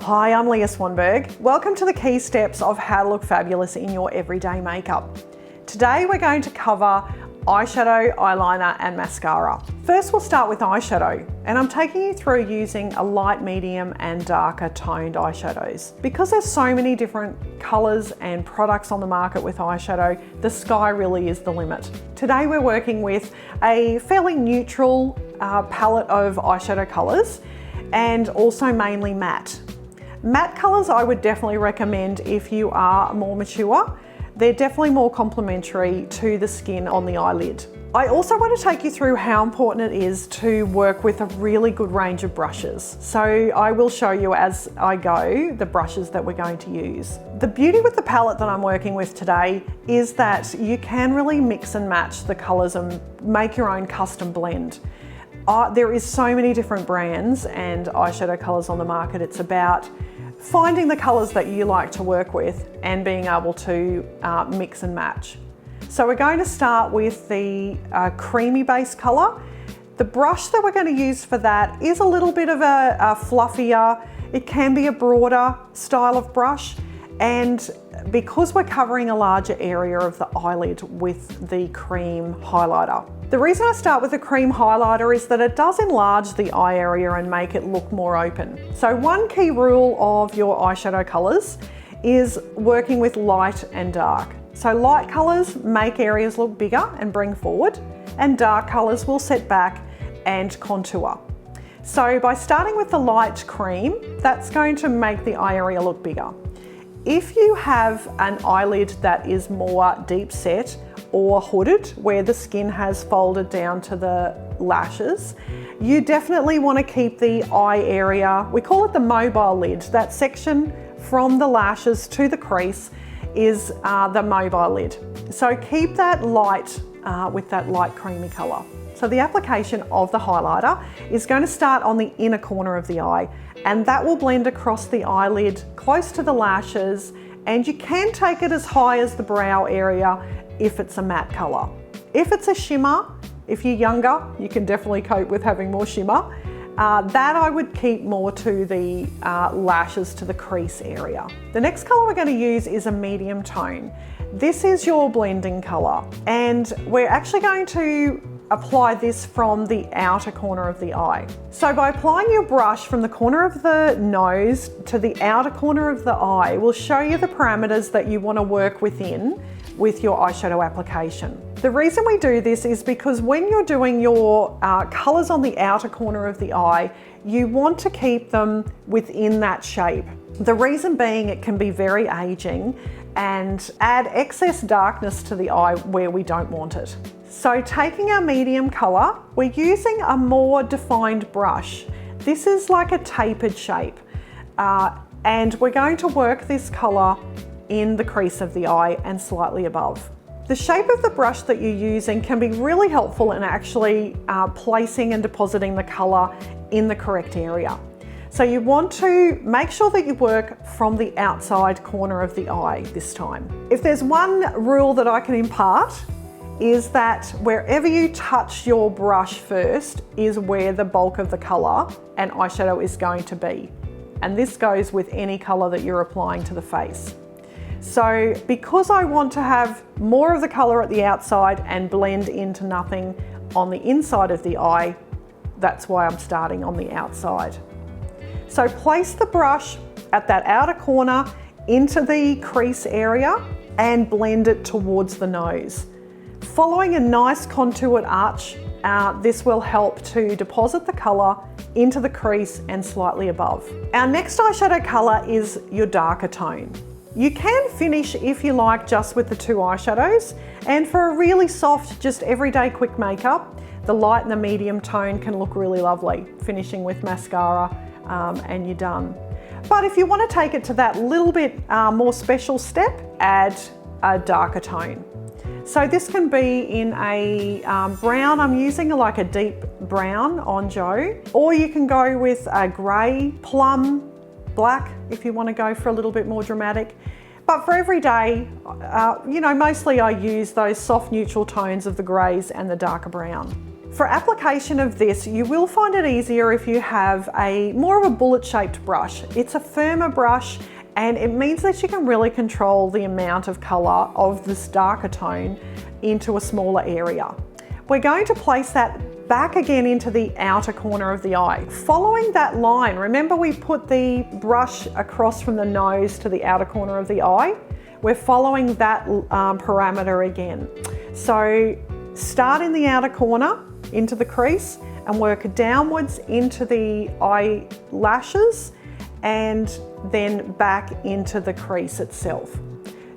Hi, I'm Leah Swanberg. Welcome to the key steps of how to look fabulous in your everyday makeup. Today we're going to cover eyeshadow, eyeliner and mascara. First we'll start with eyeshadow, and I'm taking you through using a light, medium and darker toned eyeshadows. Because there's so many different colours and products on the market with eyeshadow, the sky really is the limit. Today we're working with a fairly neutral palette of eyeshadow colours and also mainly matte. Matte colours I would definitely recommend if you are more mature. They're definitely more complementary to the skin on the eyelid. I also want to take you through how important it is to work with a really good range of brushes. So I will show you as I go the brushes that we're going to use. The beauty with the palette that I'm working with today is that you can really mix and match the colours and make your own custom blend. There is so many different brands and eyeshadow colours on the market. It's about finding the colours that you like to work with and being able to mix and match. So we're going to start with the creamy base colour. The brush that we're going to use for that is a little bit of a fluffier, it can be a broader style of brush, and because we're covering a larger area of the eyelid with the cream highlighter. The reason I start with the cream highlighter is that it does enlarge the eye area and make it look more open. So one key rule of your eyeshadow colours is working with light and dark. So light colours make areas look bigger and bring forward, and dark colours will set back and contour. So by starting with the light cream, that's going to make the eye area look bigger. If you have an eyelid that is more deep set or hooded, where the skin has folded down to the lashes, you definitely want to keep the eye area, we call it the mobile lid, that section from the lashes to the crease is the mobile lid. So keep that light with that light creamy colour. So the application of the highlighter is going to start on the inner corner of the eye, and that will blend across the eyelid close to the lashes, and you can take it as high as the brow area if it's a matte colour. If it's a shimmer, if you're younger, you can definitely cope with having more shimmer. That I would keep more to the lashes, to the crease area. The next colour we're going to use is a medium tone. This is your blending colour, and we're actually going to apply this from the outer corner of the eye. So by applying your brush from the corner of the nose to the outer corner of the eye, will show you the parameters that you want to work within with your eyeshadow application. The reason we do this is because when you're doing your colours on the outer corner of the eye, you want to keep them within that shape. The reason being, it can be very aging and add excess darkness to the eye where we don't want it. So taking our medium colour, we're using a more defined brush. This is like a tapered shape, and we're going to work this colour in the crease of the eye and slightly above. The shape of the brush that you're using can be really helpful in actually placing and depositing the colour in the correct area. So you want to make sure that you work from the outside corner of the eye this time. If there's one rule that I can impart, is that wherever you touch your brush first is where the bulk of the colour and eyeshadow is going to be. And this goes with any colour that you're applying to the face. So because I want to have more of the colour at the outside and blend into nothing on the inside of the eye, that's why I'm starting on the outside. So place the brush at that outer corner into the crease area and blend it towards the nose. Following a nice contoured arch, this will help to deposit the colour into the crease and slightly above. Our next eyeshadow colour is your darker tone. You can finish, if you like, just with the two eyeshadows, and for a really soft, just everyday quick makeup, the light and the medium tone can look really lovely, finishing with mascara and you're done. But if you want to take it to that little bit more special step, add a darker tone. So this can be in a brown, I'm using like a deep brown on Joe, or you can go with a grey, plum, black if you want to go for a little bit more dramatic. But for every day, you know, mostly I use those soft neutral tones of the greys and the darker brown. For application of this, you will find it easier if you have a more of a bullet-shaped brush. It's a firmer brush and it means that you can really control the amount of colour of this darker tone into a smaller area. We're going to place that back again into the outer corner of the eye. Following that line, remember we put the brush across from the nose to the outer corner of the eye? We're following that parameter again. So start in the outer corner into the crease and work downwards into the eyelashes and then back into the crease itself.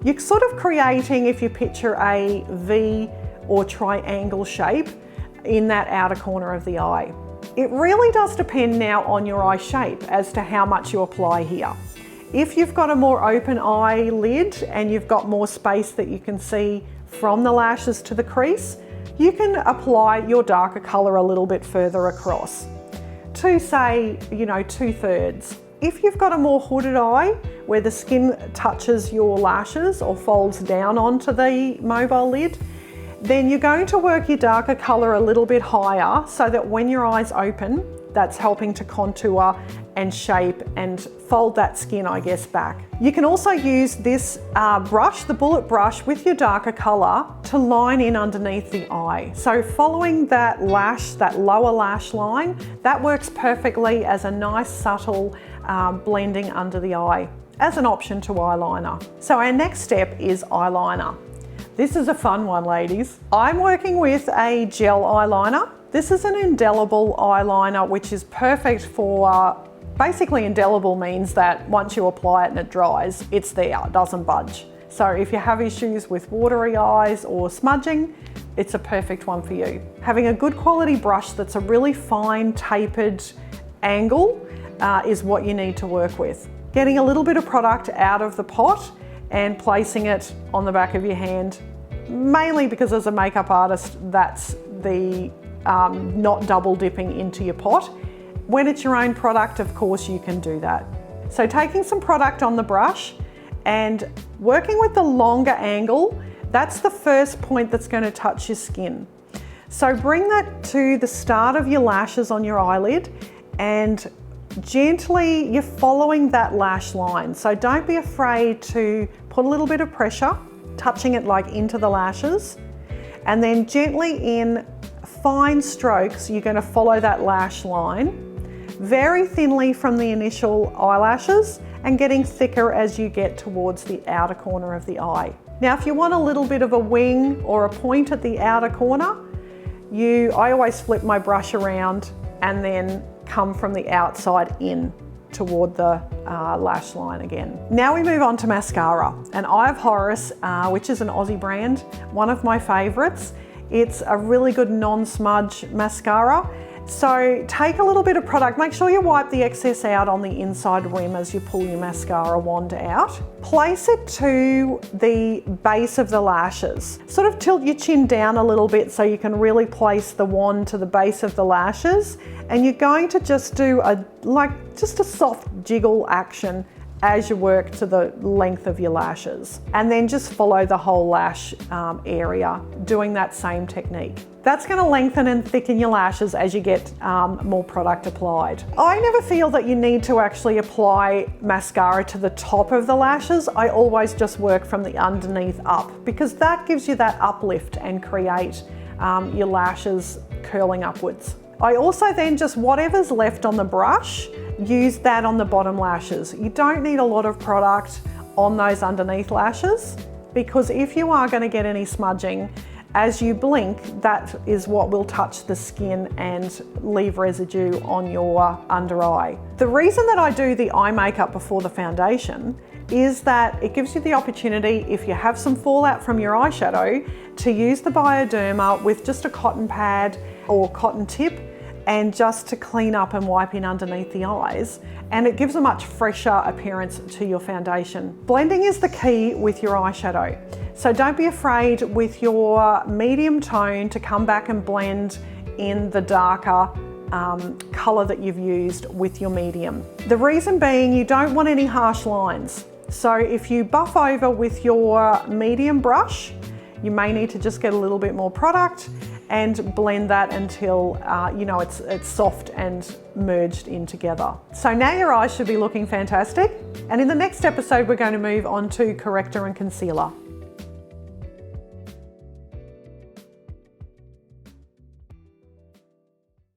You're sort of creating, if you picture a V or triangle shape in that outer corner of the eye. It really does depend now on your eye shape as to how much you apply here. If you've got a more open eyelid and you've got more space that you can see from the lashes to the crease, you can apply your darker colour a little bit further across to say, 2/3. If you've got a more hooded eye where the skin touches your lashes or folds down onto the mobile lid, then you're going to work your darker colour a little bit higher so that when your eyes open, that's helping to contour and shape and fold that skin, I guess, back. You can also use this brush, the bullet brush, with your darker colour to line in underneath the eye. So following that lash, that lower lash line, that works perfectly as a nice subtle blending under the eye as an option to eyeliner. So our next step is eyeliner. This is a fun one, ladies. I'm working with a gel eyeliner. This is an indelible eyeliner, which is perfect for, basically indelible means that once you apply it and it dries, it's there, it doesn't budge. So if you have issues with watery eyes or smudging, it's a perfect one for you. Having a good quality brush that's a really fine tapered angle is what you need to work with. Getting a little bit of product out of the pot and placing it on the back of your hand, mainly because as a makeup artist, that's the not double dipping into your pot. When it's your own product, of course, you can do that. So taking some product on the brush and working with the longer angle, that's the first point that's going to touch your skin. So bring that to the start of your lashes on your eyelid and gently you're following that lash line. So don't be afraid to put a little bit of pressure, touching it like into the lashes, and then gently in fine strokes, you're going to follow that lash line very thinly from the initial eyelashes and getting thicker as you get towards the outer corner of the eye. Now, if you want a little bit of a wing or a point at the outer corner, I always flip my brush around and then come from the outside in toward the lash line again. Now we move on to mascara. And Eye of Horus, which is an Aussie brand, one of my favorites. It's a really good non-smudge mascara. So take a little bit of product, make sure you wipe the excess out on the inside rim as you pull your mascara wand out. Place it to the base of the lashes. Sort of tilt your chin down a little bit so you can really place the wand to the base of the lashes. And you're going to just do just a soft jiggle action as you work to the length of your lashes. And then just follow the whole lash area, doing that same technique. That's going to lengthen and thicken your lashes as you get more product applied. I never feel that you need to actually apply mascara to the top of the lashes. I always just work from the underneath up because that gives you that uplift and create your lashes curling upwards. I also then just whatever's left on the brush, use that on the bottom lashes. You don't need a lot of product on those underneath lashes because if you are going to get any smudging, as you blink, that is what will touch the skin and leave residue on your under eye. The reason that I do the eye makeup before the foundation is that it gives you the opportunity, if you have some fallout from your eyeshadow, to use the Bioderma with just a cotton pad or cotton tip and just to clean up and wipe in underneath the eyes. And it gives a much fresher appearance to your foundation. Blending is the key with your eyeshadow. So don't be afraid with your medium tone to come back and blend in the darker color that you've used with your medium. The reason being you don't want any harsh lines. So if you buff over with your medium brush, you may need to just get a little bit more product and blend that until you know it's soft and merged in together. So now your eyes should be looking fantastic. And in the next episode, we're going to move on to corrector and concealer.